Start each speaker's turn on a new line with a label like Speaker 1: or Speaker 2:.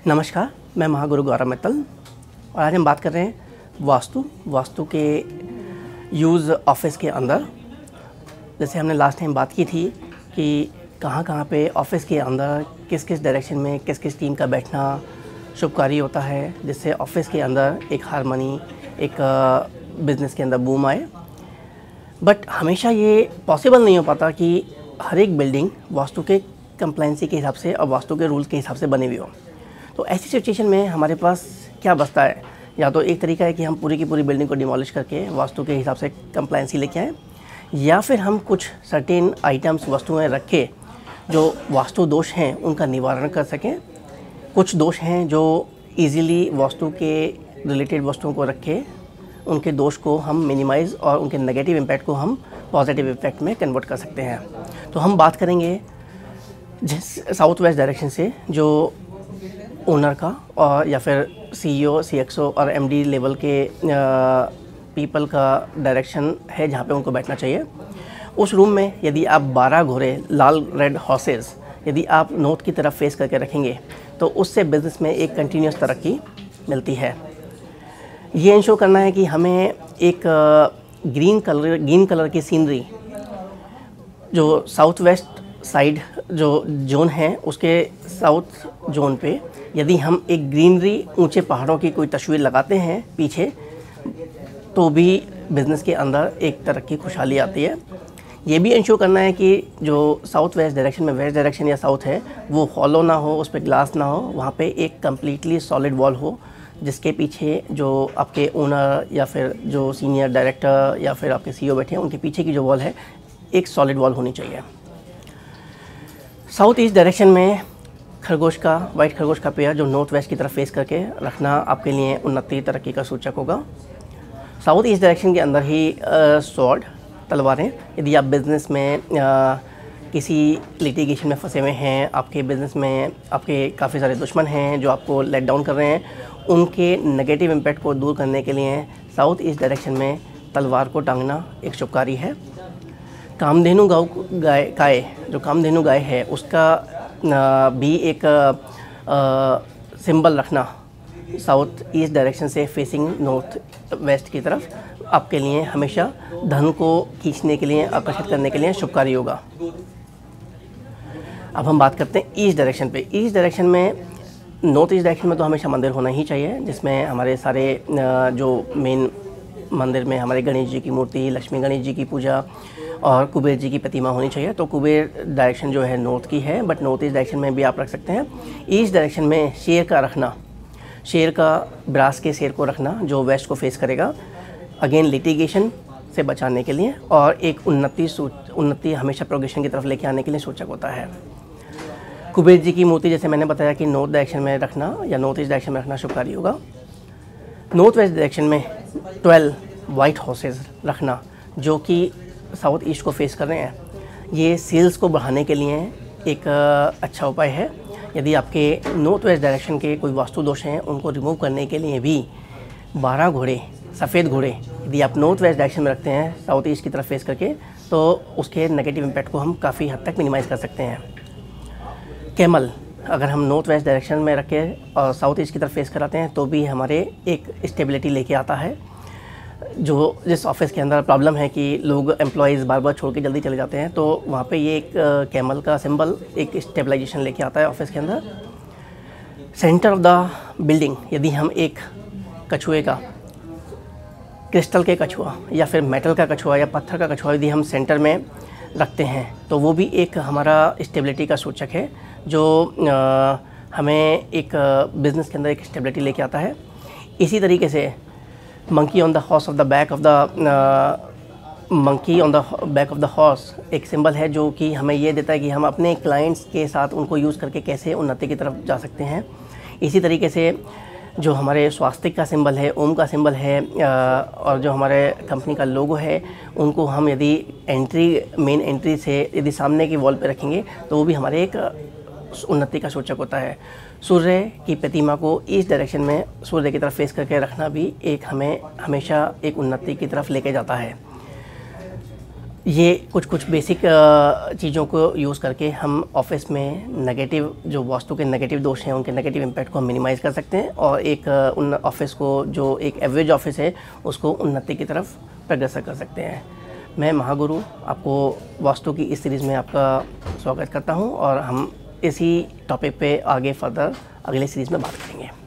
Speaker 1: नमस्कार, मैं महागुरु गौरव मित्तल और आज हम बात कर रहे हैं वास्तु के यूज़ ऑफिस के अंदर। जैसे हमने लास्ट टाइम बात की थी कि कहाँ पे ऑफिस के अंदर किस किस डायरेक्शन में किस किस टीम का बैठना शुभकारी होता है, जिससे ऑफिस के अंदर एक हारमनी, एक बिज़नेस के अंदर बूम आए। बट हमेशा ये पॉसिबल नहीं हो पाता कि हर एक बिल्डिंग वास्तु के कंप्लायंसी के हिसाब से और वास्तु के रूल्स के हिसाब से बनी हुई हो। तो ऐसी सिचुएशन में हमारे पास क्या बचता है? या तो एक तरीका है कि हम पूरी की पूरी बिल्डिंग को डिमोलिश करके वास्तु के हिसाब से कंप्लायंसी लेके आएँ, या फिर हम कुछ सर्टेन आइटम्स वस्तुएं रखें जो वास्तु दोष हैं उनका निवारण कर सकें। कुछ दोष हैं जो इजीली वास्तु के रिलेटेड वस्तुओं को रखें, उनके दोष को हम मिनिमाइज़ और उनके नेगेटिव इम्पैक्ट को हम पॉजिटिव इम्पैक्ट में कन्वर्ट कर सकते हैं। तो हम बात करेंगे जिस साउथ वेस्ट डायरेक्शन से जो ओनर का और या फिर सीईओ, सीएक्सओ और एमडी लेवल के पीपल का डायरेक्शन है जहाँ पे उनको बैठना चाहिए। उस रूम में यदि आप 12 घोड़े लाल रेड हॉर्सेस यदि आप नॉर्थ की तरफ फेस करके रखेंगे तो उससे बिज़नेस में एक कंटिन्यूस तरक्की मिलती है। ये इंश्योर करना है कि हमें एक ग्रीन कलर की सीनरी जो साउथ वेस्ट साइड जो जोन है उसके साउथ जोन पे यदि हम एक ग्रीनरी ऊंचे पहाड़ों की कोई तस्वीर लगाते हैं पीछे, तो भी बिज़नेस के अंदर एक तरक्की खुशहाली आती है। ये भी इंश्योर करना है कि जो साउथ वेस्ट डायरेक्शन में वेस्ट डायरेक्शन या साउथ है वो हॉलो ना हो, उस पर ग्लास ना हो, वहाँ पे एक कम्प्लीटली सॉलिड वॉल हो जिसके पीछे जो आपके ओनर या फिर जो सीनियर डायरेक्टर या फिर आपके सीईओ बैठे हैं उनके पीछे की जो वॉल है एक सॉलिड वॉल होनी चाहिए। साउथ ईस्ट डायरेक्शन में वाइट खरगोश का पेड़ जो नॉर्थ वेस्ट की तरफ फेस करके रखना आपके लिए उन्नति तरक्की का सूचक होगा। साउथ ईस्ट डायरेक्शन के अंदर ही स्वॉर्ड तलवारें, यदि आप बिज़नेस में किसी लिटिगेशन में फंसे हुए हैं, आपके बिज़नेस में आपके काफ़ी सारे दुश्मन हैं जो आपको लेट डाउन कर रहे हैं, उनके नेगेटिव इम्पैक्ट को दूर करने के लिए साउथ ईस्ट डायरेक्शन में तलवार को टांगना एक शुभकारी है। कामधेनु कामधेनु गाय है उसका भी एक सिंबल रखना साउथ ईस्ट डायरेक्शन से फेसिंग नॉर्थ वेस्ट की तरफ आपके लिए हमेशा धन को खींचने के लिए, आकर्षित करने के लिए शुभकारी होगा। अब हम बात करते हैं ईस्ट डायरेक्शन पे। ईस्ट डायरेक्शन में, नॉर्थ ईस्ट डायरेक्शन में तो हमेशा मंदिर होना ही चाहिए जिसमें हमारे सारे जो मेन मंदिर में हमारे गणेश जी की मूर्ति, लक्ष्मी गणेश जी की पूजा और कुबेर जी की प्रतिमा होनी चाहिए। तो कुबेर डायरेक्शन जो है नॉर्थ की है, बट नॉर्थ ईस्ट डायरेक्शन में भी आप रख सकते हैं। ईस्ट डायरेक्शन में शेर का रखना, शेर का ब्रास के शेर को रखना जो वेस्ट को फेस करेगा, अगेन लिटिगेशन से बचाने के लिए और एक उन्नति हमेशा प्रोग्रेशन की तरफ लेके आने के लिए सूचक होता है। कुबेर जी की मूर्ति जैसे मैंने बताया कि नॉर्थ डायरेक्शन में रखना या नॉर्थ ईस्ट डायरेक्शन में रखना शुभकारी होगा। नॉर्थ वेस्ट डायरेक्शन में 12 वाइट हॉर्सेस रखना जो कि साउथ ईस्ट को फेस कर रहे हैं, ये सेल्स को बढ़ाने के लिए एक अच्छा उपाय है। यदि आपके नॉर्थ वेस्ट डायरेक्शन के कोई वास्तु दोष हैं उनको रिमूव करने के लिए भी 12 घोड़े, सफ़ेद घोड़े यदि आप नॉर्थ वेस्ट डायरेक्शन में रखते हैं साउथ ईस्ट की तरफ फेस करके, तो उसके नेगेटिव इम्पैक्ट को हम काफ़ी हद तक मिनिमाइज़ कर सकते हैं। कैमल अगर हम नॉर्थ वेस्ट डायरेक्शन में रख के और साउथ ईस्ट की तरफ फेस कराते हैं तो भी हमारे एक स्टेबिलिटी लेके आता है। जो जिस ऑफिस के अंदर प्रॉब्लम है कि लोग एम्प्लॉयज़ बार बार छोड़ के जल्दी चले जाते हैं, तो वहाँ पे ये एक कैमल का सिंबल एक स्टेबलाइजेशन लेके आता है ऑफिस के अंदर। सेंटर ऑफ द बिल्डिंग यदि हम एक कछुए का, क्रिस्टल के कछुआ या फिर मेटल का कछुआ या पत्थर का कछुआ यदि हम सेंटर में रखते हैं तो वो भी एक हमारा स्टेबिलिटी का सूचक है जो हमें एक बिज़नेस के अंदर एक स्टेबिलिटी लेके आता है। इसी तरीके से monkey on the back of the horse एक सिंबल है जो कि हमें ये देता है कि हम अपने क्लाइंट्स के साथ उनको यूज़ करके कैसे उन्नति की तरफ जा सकते हैं। इसी तरीके से जो हमारे स्वास्तिक का सिंबल है, ओम का सिंबल है और जो हमारे कंपनी का लोगो है, उनको हम यदि मेन एंट्री से यदि सामने की वॉल पे रखेंगे तो वो भी हमारे एक उन्नति का सूचक होता है। सूर्य की प्रतिमा को ईस्ट डायरेक्शन में सूर्य की तरफ फेस करके रखना भी एक हमें हमेशा एक उन्नति की तरफ लेके जाता है। ये कुछ बेसिक चीज़ों को यूज़ करके हम ऑफिस में नेगेटिव जो वास्तु के नेगेटिव दोष हैं उनके नेगेटिव इम्पैक्ट को हम मिनिमाइज़ कर सकते हैं और एक उन ऑफिस को जो एक एवरेज ऑफिस है उसको उन्नति की तरफ प्रोग्रेस कर सकते हैं। मैं महागुरु आपको वास्तु की इस सीरीज़ में आपका स्वागत करता हूं और हम इसी टॉपिक पे आगे फर्दर अगले सीरीज़ में बात करेंगे।